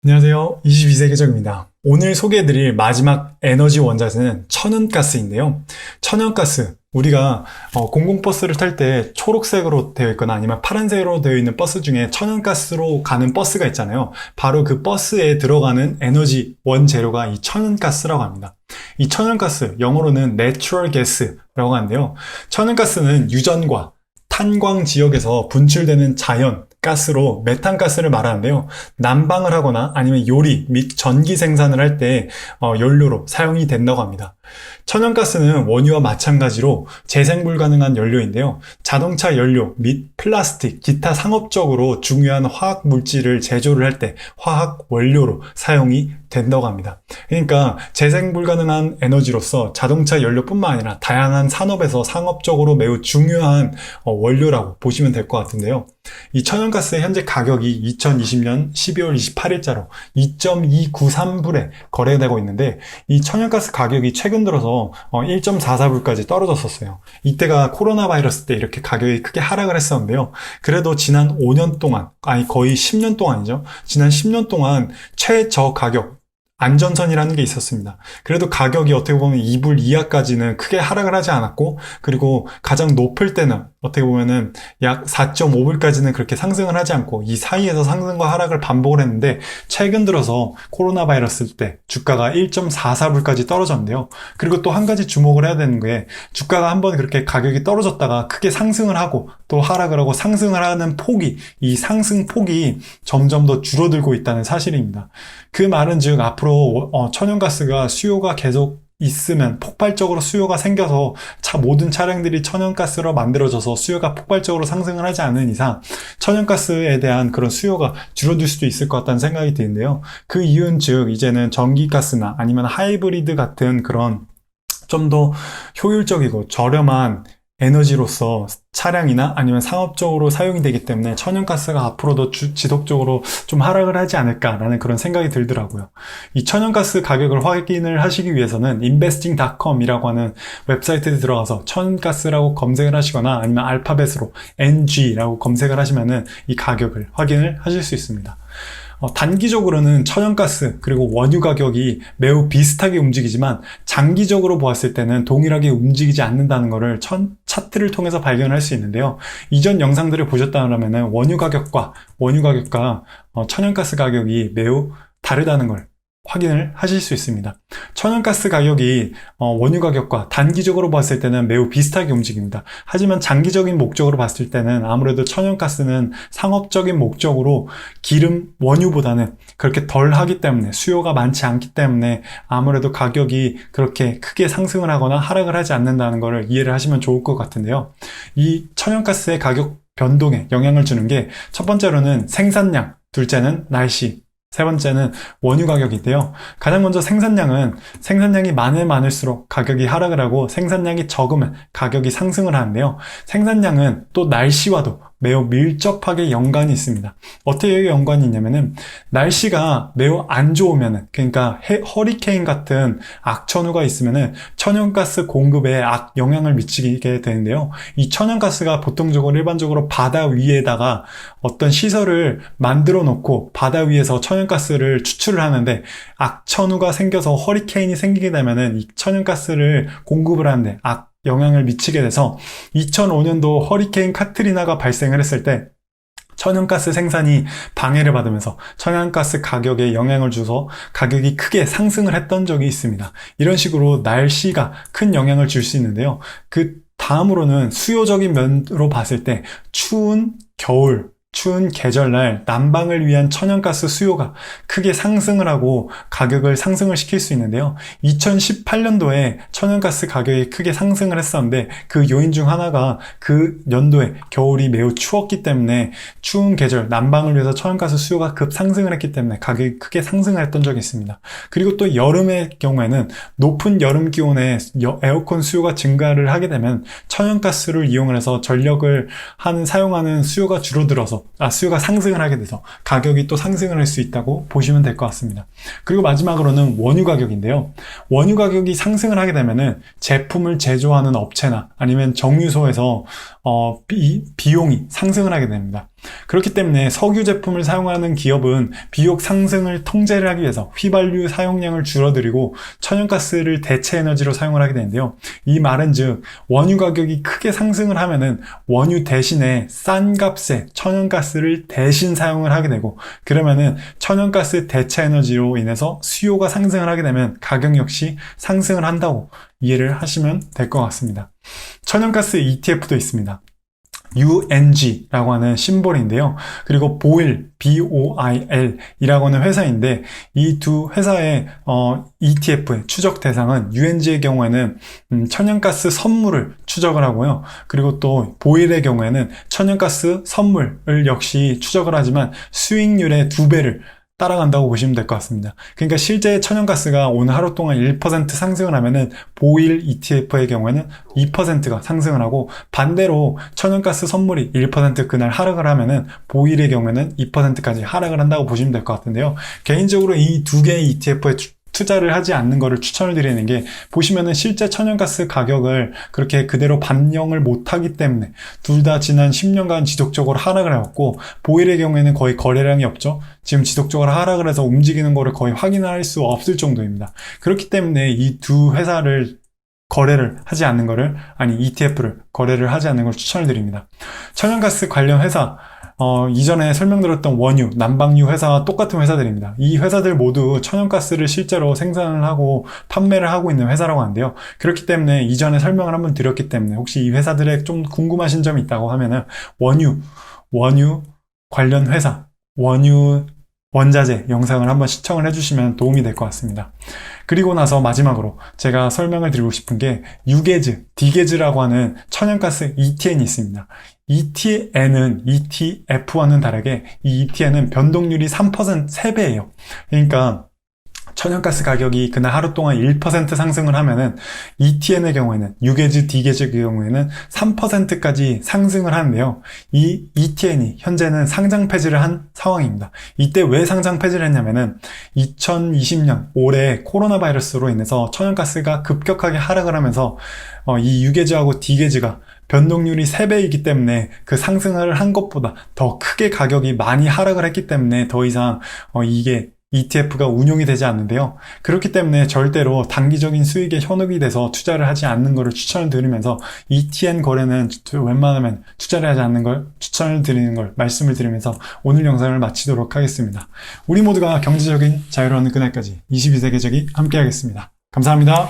안녕하세요. 22세기적입니다. 오늘 소개해드릴 마지막 에너지 원자재는 천연가스인데요. 천연가스, 우리가 공공버스를 탈 때 초록색으로 되어 있거나 아니면 파란색으로 되어 있는 버스 중에 천연가스로 가는 버스가 있잖아요. 바로 그 버스에 들어가는 에너지 원재료가 이 천연가스라고 합니다. 이 천연가스, 영어로는 Natural Gas라고 하는데요. 천연가스는 유전과 탄광 지역에서 분출되는 자연 가스로 메탄가스를 말하는데요. 난방을 하거나 아니면 요리 및 전기 생산을 할 때 연료로 사용이 된다고 합니다. 천연가스는 원유와 마찬가지로 재생 불가능한 연료인데요. 자동차 연료 및 플라스틱, 기타 상업적으로 중요한 화학 물질을 제조를 할 때 화학 원료로 사용이 된다고 합니다. 그러니까 재생 불가능한 에너지로서 자동차 연료뿐만 아니라 다양한 산업에서 상업적으로 매우 중요한 원료라고 보시면 될 것 같은데요. 이 천연가스의 현재 가격이 2020년 12월 28일자로 2.293불에 거래되고 있는데, 이 천연가스 가격이 최근 들어서 1.44불까지 떨어졌었어요. 이때가 코로나 바이러스 때 이렇게 가격이 크게 하락을 했었는데요. 그래도 지난 5년 동안, 거의 10년 동안이죠. 지난 10년 동안 최저 가격, 안전선이라는 게 있었습니다. 그래도 가격이 어떻게 보면 2불 이하까지는 크게 하락을 하지 않았고, 그리고 가장 높을 때는 어떻게 보면은 약 4.5불까지는 그렇게 상승을 하지 않고 이 사이에서 상승과 하락을 반복을 했는데, 최근 들어서 코로나 바이러스 때 주가가 1.44불까지 떨어졌는데요. 그리고 또 한 가지 주목을 해야 되는 게, 주가가 한번 그렇게 가격이 떨어졌다가 크게 상승을 하고 또 하락을 하고 상승을 하는 폭이, 이 상승 폭이 점점 더 줄어들고 있다는 사실입니다. 그 말은 즉 앞으로 천연가스가 수요가 계속 있으면, 폭발적으로 수요가 생겨서 모든 차량들이 천연가스로 만들어져서 수요가 폭발적으로 상승을 하지 않는 이상 천연가스에 대한 그런 수요가 줄어들 수도 있을 것 같다는 생각이 드는데요. 그 이유는 즉 이제는 전기가스나 아니면 하이브리드 같은 그런 좀 더 효율적이고 저렴한 에너지로서 차량이나 아니면 상업적으로 사용이 되기 때문에 천연가스가 앞으로도 지속적으로 좀 하락을 하지 않을까라는 그런 생각이 들더라고요. 이 천연가스 가격을 확인을 하시기 위해서는 investing.com이라고 하는 웹사이트에 들어가서 천연가스라고 검색을 하시거나 아니면 알파벳으로 NG라고 검색을 하시면은 이 가격을 확인을 하실 수 있습니다. 단기적으로는 천연가스 그리고 원유 가격이 매우 비슷하게 움직이지만 장기적으로 보았을 때는 동일하게 움직이지 않는다는 것을 차트를 통해서 발견할 수 있는데요. 이전 영상들을 보셨다면 원유 가격과 천연가스 가격이 매우 다르다는 걸 확인을 하실 수 있습니다. 천연가스 가격이 원유 가격과 단기적으로 봤을 때는 매우 비슷하게 움직입니다. 하지만 장기적인 목적으로 봤을 때는 아무래도 천연가스는 상업적인 목적으로 원유보다는 그렇게 덜 하기 때문에, 수요가 많지 않기 때문에 아무래도 가격이 그렇게 크게 상승을 하거나 하락을 하지 않는다는 것을 이해를 하시면 좋을 것 같은데요. 이 천연가스의 가격 변동에 영향을 주는 게, 첫 번째로는 생산량, 둘째는 날씨, 세 번째는 원유 가격인데요. 가장 먼저 생산량이 많을수록 가격이 하락을 하고, 생산량이 적으면 가격이 상승을 하는데요. 생산량은 또 날씨와도 매우 밀접하게 연관이 있습니다. 어떻게 연관이 있냐면은, 날씨가 매우 안 좋으면은, 그러니까 허리케인 같은 악천후가 있으면은 천연가스 공급에 영향을 미치게 되는데요. 이 천연가스가 일반적으로 바다 위에다가 어떤 시설을 만들어 놓고 바다 위에서 천연가스를 추출을 하는데, 악천후가 생겨서 허리케인이 생기게 되면은 이 천연가스를 공급을 하는데 영향을 미치게 돼서, 2005년도 허리케인 카트리나가 발생을 했을 때 천연가스 생산이 방해를 받으면서 천연가스 가격에 영향을 줘서 가격이 크게 상승을 했던 적이 있습니다. 이런 식으로 날씨가 큰 영향을 줄 수 있는데요. 그 다음으로는 수요적인 면으로 봤을 때, 추운 계절날 난방을 위한 천연가스 수요가 크게 상승을 하고 가격을 상승을 시킬 수 있는데요. 2018년도에 천연가스 가격이 크게 상승을 했었는데, 그 요인 중 하나가 그 연도에 겨울이 매우 추웠기 때문에 추운 계절 난방을 위해서 천연가스 수요가 급상승을 했기 때문에 가격이 크게 상승을 했던 적이 있습니다. 그리고 또 여름의 경우에는 높은 여름 기온에 에어컨 수요가 증가를 하게 되면 천연가스를 이용을 해서 전력을 사용하는 수요가 줄어들어서 수요가 상승을 하게 돼서 가격이 또 상승을 할 수 있다고 보시면 될 것 같습니다. 그리고 마지막으로는 원유 가격인데요. 원유 가격이 상승을 하게 되면은 제품을 제조하는 업체나 아니면 정유소에서 비용이 상승을 하게 됩니다. 그렇기 때문에 석유 제품을 사용하는 기업은 비용 상승을 통제를 하기 위해서 휘발유 사용량을 줄어들이고 천연가스를 대체 에너지로 사용을 하게 되는데요. 이 말은 즉 원유 가격이 크게 상승을 하면은 원유 대신에 싼 값에 천연가스를 대신 사용을 하게 되고, 그러면은 천연가스 대체 에너지로 인해서 수요가 상승을 하게 되면 가격 역시 상승을 한다고 이해를 하시면 될 것 같습니다. 천연가스 ETF도 있습니다. UNG라고 하는 심볼인데요. 그리고 보일, BOIL 이라고 하는 회사인데, 이 두 회사의 ETF의 추적 대상은 UNG의 경우에는 천연가스 선물을 추적을 하고요. 그리고 또 보일의 경우에는 천연가스 선물을 역시 추적을 하지만 수익률의 2배를 따라간다고 보시면 될 것 같습니다. 그러니까 실제 천연가스가 오늘 하루 동안 1% 상승을 하면은 보일 ETF의 경우에는 2%가 상승을 하고, 반대로 천연가스 선물이 1% 그날 하락을 하면은 보일의 경우에는 2%까지 하락을 한다고 보시면 될 것 같은데요. 개인적으로 이 두 개의 ETF에 투자를 하지 않는 것을 추천을 드리는 게, 보시면은 실제 천연가스 가격을 그렇게 그대로 반영을 못하기 때문에 둘 다 지난 10년간 지속적으로 하락을 해왔고, 보일의 경우에는 거의 거래량이 없죠. 지금 지속적으로 하락을 해서 움직이는 거를 거의 확인할 수 없을 정도입니다. 그렇기 때문에 이 두 회사를 거래를 하지 않는 거를, ETF를 거래를 하지 않는 걸 추천을 드립니다. 천연가스 관련 회사, 이전에 설명드렸던 원유, 난방유 회사와 똑같은 회사들입니다. 이 회사들 모두 천연가스를 실제로 생산을 하고 판매를 하고 있는 회사라고 하는데요. 그렇기 때문에 이전에 설명을 한번 드렸기 때문에 혹시 이 회사들에 좀 궁금하신 점이 있다고 하면은 원유 관련 회사, 원유 원자재 영상을 한번 시청을 해주시면 도움이 될 것 같습니다. 그리고 나서 마지막으로 제가 설명을 드리고 싶은 게 유게즈, 디게즈라고 하는 천연가스 ETN이 있습니다. ETN은 ETF와는 다르게 이 ETN은 변동률이 3배예요. 그러니까 천연가스 가격이 그날 하루 동안 1% 상승을 하면은 ETN의 경우에는, 유게즈, 디게즈의 경우에는 3%까지 상승을 하는데요. 이 ETN이 현재는 상장 폐지를 한 상황입니다. 이때 왜 상장 폐지를 했냐면은 2020년 올해 코로나 바이러스로 인해서 천연가스가 급격하게 하락을 하면서 이 유게즈하고 디게즈가 변동률이 3배이기 때문에 그 상승을 한 것보다 더 크게 가격이 많이 하락을 했기 때문에 더 이상 이게 ETF가 운용이 되지 않는데요. 그렇기 때문에 절대로 단기적인 수익에 현혹이 돼서 투자를 하지 않는 것을 추천을 드리면서 ETN 거래는 웬만하면 투자를 하지 않는 걸 추천을 드리는 걸 말씀을 드리면서 오늘 영상을 마치도록 하겠습니다. 우리 모두가 경제적인 자유로운 그날까지 22세기적이 함께하겠습니다. 감사합니다.